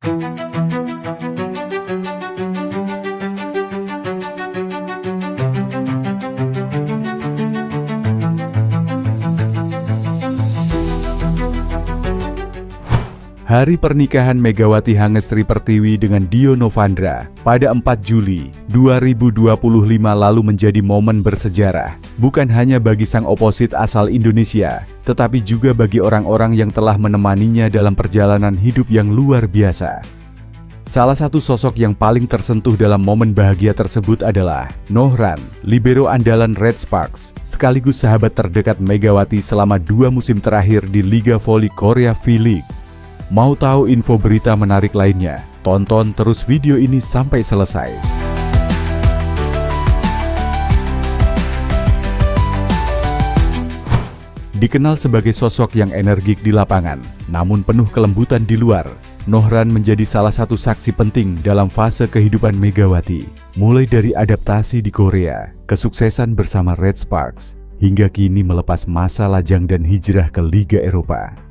Hari pernikahan Megawati Hangestri Pertiwi dengan Dio Novandra pada 4 Juli 2025 lalu menjadi momen bersejarah, bukan hanya bagi sang oposit asal Indonesia, tetapi juga bagi orang-orang yang telah menemaninya dalam perjalanan hidup yang luar biasa. Salah satu sosok yang paling tersentuh dalam momen bahagia tersebut adalah Nohran, libero andalan Red Sparks, sekaligus sahabat terdekat Megawati selama 2 musim terakhir di Liga Voli Korea V-League. Mau tahu info berita menarik lainnya? Tonton terus video ini sampai selesai. Dikenal sebagai sosok yang energik di lapangan, namun penuh kelembutan di luar, Nohran menjadi salah satu saksi penting dalam fase kehidupan Megawati. Mulai dari adaptasi di Korea, kesuksesan bersama Red Sparks, hingga kini melepas masa lajang dan hijrah ke Liga Eropa.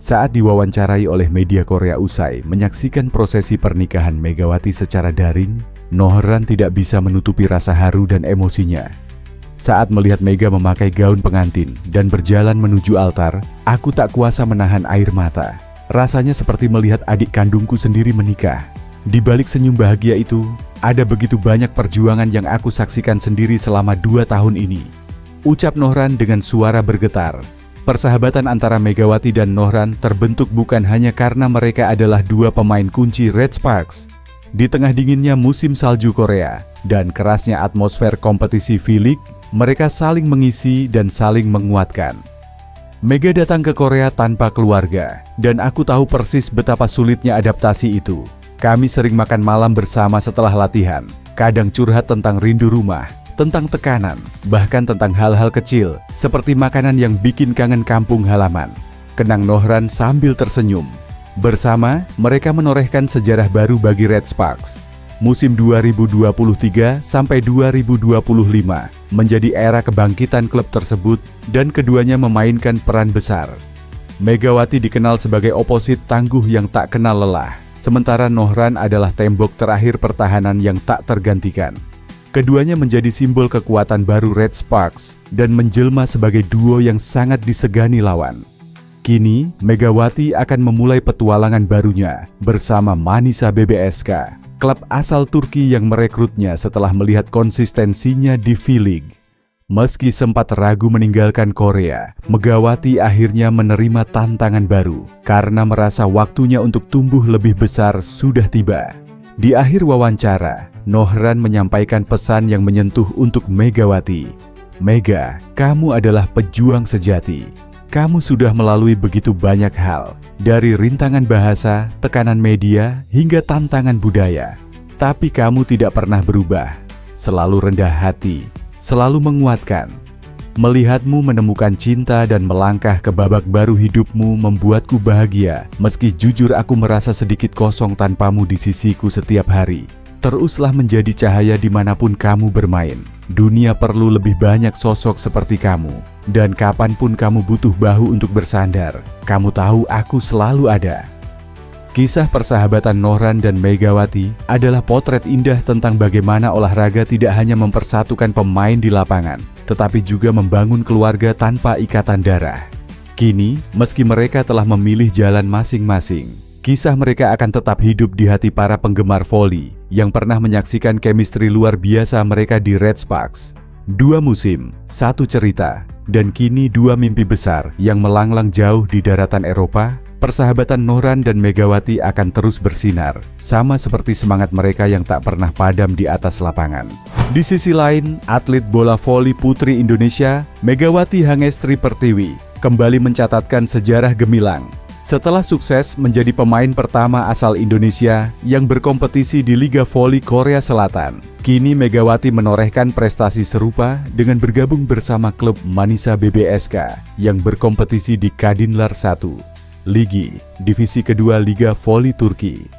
Saat diwawancarai oleh media Korea usai menyaksikan prosesi pernikahan Megawati secara daring, Nohran tidak bisa menutupi rasa haru dan emosinya. Saat melihat Mega memakai gaun pengantin dan berjalan menuju altar, aku tak kuasa menahan air mata. Rasanya seperti melihat adik kandungku sendiri menikah. Di balik senyum bahagia itu, ada begitu banyak perjuangan yang aku saksikan sendiri selama 2 tahun ini. Ucap Nohran dengan suara bergetar. Persahabatan antara Megawati dan Nohran terbentuk bukan hanya karena mereka adalah 2 pemain kunci Red Sparks. Di tengah dinginnya musim salju Korea dan kerasnya atmosfer kompetisi V-League, mereka saling mengisi dan saling menguatkan. Mega datang ke Korea tanpa keluarga, dan aku tahu persis betapa sulitnya adaptasi itu. Kami sering makan malam bersama setelah latihan, kadang curhat tentang rindu rumah, tentang tekanan, bahkan tentang hal-hal kecil, seperti makanan yang bikin kangen kampung halaman. Kenang Nohran sambil tersenyum. Bersama, mereka menorehkan sejarah baru bagi Red Sparks. Musim 2023 sampai 2025 menjadi era kebangkitan klub tersebut dan keduanya memainkan peran besar. Megawati dikenal sebagai oposit tangguh yang tak kenal lelah, sementara Nohran adalah tembok terakhir pertahanan yang tak tergantikan. Keduanya menjadi simbol kekuatan baru Red Sparks dan menjelma sebagai duo yang sangat disegani lawan. Kini, Megawati akan memulai petualangan barunya bersama Manisa BBSK, klub asal Turki yang merekrutnya setelah melihat konsistensinya di V-League. Meski sempat ragu meninggalkan Korea, Megawati akhirnya menerima tantangan baru karena merasa waktunya untuk tumbuh lebih besar sudah tiba. Di akhir wawancara, Nohran menyampaikan pesan yang menyentuh untuk Megawati. Mega, kamu adalah pejuang sejati. Kamu sudah melalui begitu banyak hal, dari rintangan bahasa, tekanan media, hingga tantangan budaya. Tapi kamu tidak pernah berubah, selalu rendah hati, selalu menguatkan. Melihatmu menemukan cinta dan melangkah ke babak baru hidupmu membuatku bahagia, meski jujur aku merasa sedikit kosong tanpamu di sisiku setiap hari. Teruslah menjadi cahaya dimanapun kamu bermain. Dunia perlu lebih banyak sosok seperti kamu. Dan kapanpun kamu butuh bahu untuk bersandar, kamu tahu aku selalu ada. Kisah persahabatan Nohran dan Megawati adalah potret indah tentang bagaimana olahraga tidak hanya mempersatukan pemain di lapangan, tetapi juga membangun keluarga tanpa ikatan darah. Kini, meski mereka telah memilih jalan masing-masing, kisah mereka akan tetap hidup di hati para penggemar voli yang pernah menyaksikan chemistry luar biasa mereka di Red Sparks. 2 musim, 1 cerita, dan kini 2 mimpi besar yang melanglang jauh di daratan Eropa. Persahabatan Nohran dan Megawati akan terus bersinar, sama seperti semangat mereka yang tak pernah padam di atas lapangan. Di sisi lain, atlet bola voli putri Indonesia, Megawati Hangestri Pertiwi, kembali mencatatkan sejarah gemilang. Setelah sukses menjadi pemain pertama asal Indonesia yang berkompetisi di Liga Voli Korea Selatan, kini Megawati menorehkan prestasi serupa dengan bergabung bersama klub Manisa BBSK yang berkompetisi di Kadinlar 1. Ligi, divisi kedua Liga Voli Turki.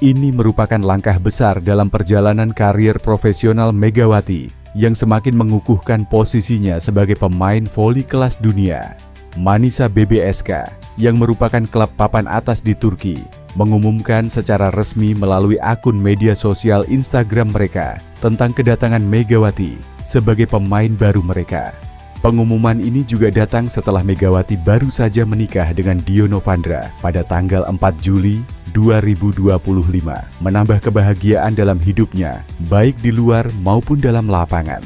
Ini merupakan langkah besar dalam perjalanan karier profesional Megawati yang semakin mengukuhkan posisinya sebagai pemain voli kelas dunia. Manisa BBSK yang merupakan klub papan atas di Turki mengumumkan secara resmi melalui akun media sosial Instagram mereka tentang kedatangan Megawati sebagai pemain baru mereka. Pengumuman ini juga datang setelah Megawati baru saja menikah dengan Dio Novandra pada tanggal 4 Juli 2025, menambah kebahagiaan dalam hidupnya, baik di luar maupun dalam lapangan.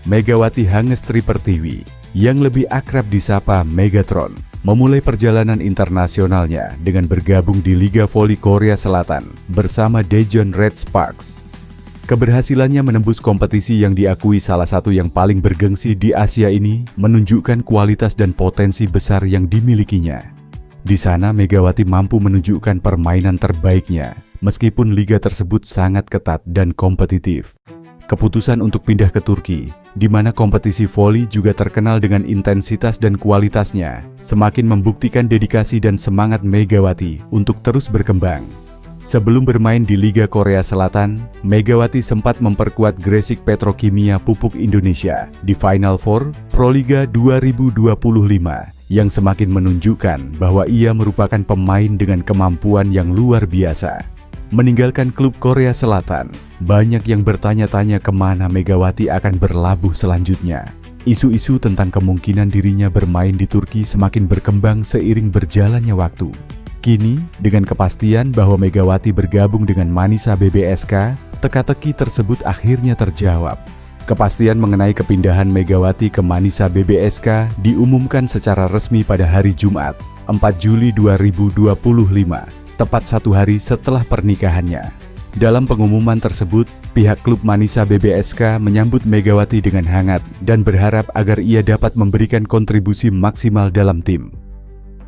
Megawati Hangestri Pertiwi, yang lebih akrab disapa Megatron, memulai perjalanan internasionalnya dengan bergabung di Liga Voli Korea Selatan bersama Daejeon Red Sparks. Keberhasilannya menembus kompetisi yang diakui salah satu yang paling bergengsi di Asia ini menunjukkan kualitas dan potensi besar yang dimilikinya. Di sana Megawati mampu menunjukkan permainan terbaiknya, meskipun liga tersebut sangat ketat dan kompetitif. Keputusan untuk pindah ke Turki, di mana kompetisi voli juga terkenal dengan intensitas dan kualitasnya, semakin membuktikan dedikasi dan semangat Megawati untuk terus berkembang. Sebelum bermain di Liga Korea Selatan, Megawati sempat memperkuat Gresik Petrokimia Pupuk Indonesia di Final Four Proliga 2025 yang semakin menunjukkan bahwa ia merupakan pemain dengan kemampuan yang luar biasa. Meninggalkan klub Korea Selatan, banyak yang bertanya-tanya kemana Megawati akan berlabuh selanjutnya. Isu-isu tentang kemungkinan dirinya bermain di Turki semakin berkembang seiring berjalannya waktu. Kini, dengan kepastian bahwa Megawati bergabung dengan Manisa BBSK, teka-teki tersebut akhirnya terjawab. Kepastian mengenai kepindahan Megawati ke Manisa BBSK diumumkan secara resmi pada hari Jumat, 4 Juli 2025, tepat 1 hari setelah pernikahannya. Dalam pengumuman tersebut, pihak klub Manisa BBSK menyambut Megawati dengan hangat dan berharap agar ia dapat memberikan kontribusi maksimal dalam tim.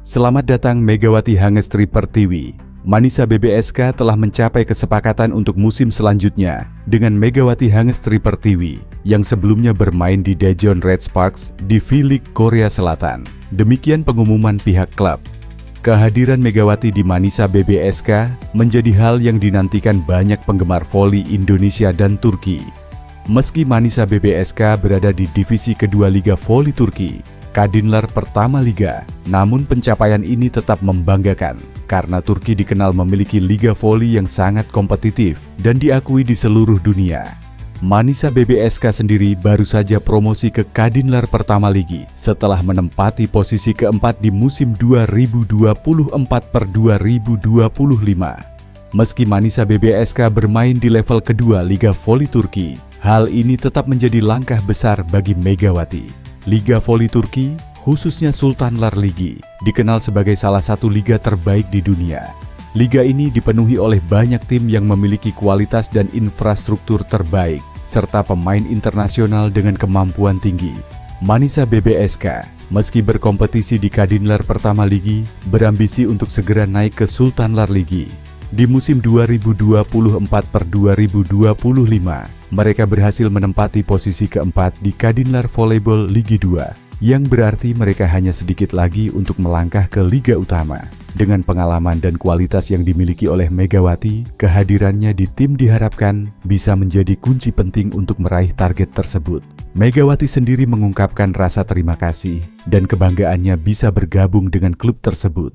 Selamat datang Megawati Hangestri Pertiwi. Manisa BBSK telah mencapai kesepakatan untuk musim selanjutnya dengan Megawati Hangestri Pertiwi yang sebelumnya bermain di Daejeon Red Sparks di V-League Korea Selatan. Demikian pengumuman pihak klub. Kehadiran Megawati di Manisa BBSK menjadi hal yang dinantikan banyak penggemar voli Indonesia dan Turki. Meski Manisa BBSK berada di divisi kedua Liga Voli Turki, Kadinler Pertama Liga, namun pencapaian ini tetap membanggakan karena Turki dikenal memiliki liga voli yang sangat kompetitif dan diakui di seluruh dunia. Manisa BBSK sendiri baru saja promosi ke Kadinler Pertama Ligi setelah menempati posisi keempat di musim 2024/2025. Meski Manisa BBSK bermain di level kedua Liga Voli Turki, hal ini tetap menjadi langkah besar bagi Megawati. Liga Voli Turki, khususnya Sultanlar Ligi, dikenal sebagai salah satu liga terbaik di dunia. Liga ini dipenuhi oleh banyak tim yang memiliki kualitas dan infrastruktur terbaik, serta pemain internasional dengan kemampuan tinggi. Manisa BBSK, meski berkompetisi di Kadinler Pertama Ligi, berambisi untuk segera naik ke Sultanlar Ligi. Di musim 2024/2025, mereka berhasil menempati posisi keempat di Kadinler Volleyball Ligi 2, yang berarti mereka hanya sedikit lagi untuk melangkah ke Liga Utama. Dengan pengalaman dan kualitas yang dimiliki oleh Megawati, kehadirannya di tim diharapkan bisa menjadi kunci penting untuk meraih target tersebut. Megawati sendiri mengungkapkan rasa terima kasih dan kebanggaannya bisa bergabung dengan klub tersebut.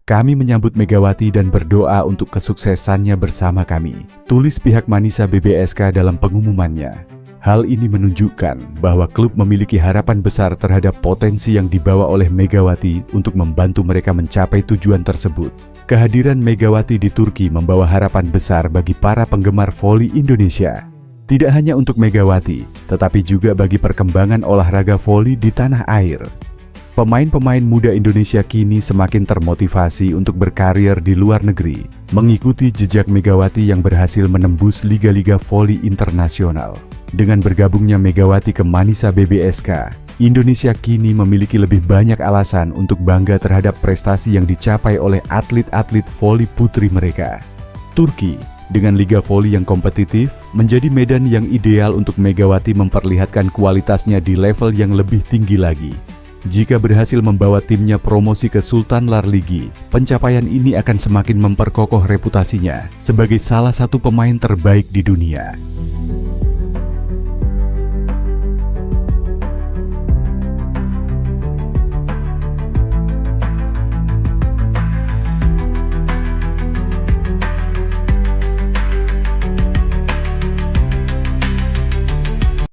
Kami menyambut Megawati dan berdoa untuk kesuksesannya bersama kami, tulis pihak Manisa BBSK dalam pengumumannya. Hal ini menunjukkan bahwa klub memiliki harapan besar terhadap potensi yang dibawa oleh Megawati untuk membantu mereka mencapai tujuan tersebut. Kehadiran Megawati di Turki membawa harapan besar bagi para penggemar voli Indonesia. Tidak hanya untuk Megawati, tetapi juga bagi perkembangan olahraga voli di tanah air. Pemain-pemain muda Indonesia kini semakin termotivasi untuk berkarir di luar negeri, mengikuti jejak Megawati yang berhasil menembus liga-liga voli internasional. Dengan bergabungnya Megawati ke Manisa BBSK, Indonesia kini memiliki lebih banyak alasan untuk bangga terhadap prestasi yang dicapai oleh atlet-atlet voli putri mereka. Turki, dengan liga voli yang kompetitif, menjadi medan yang ideal untuk Megawati memperlihatkan kualitasnya di level yang lebih tinggi lagi. Jika berhasil membawa timnya promosi ke Sultanlar Ligi, pencapaian ini akan semakin memperkokoh reputasinya sebagai salah satu pemain terbaik di dunia.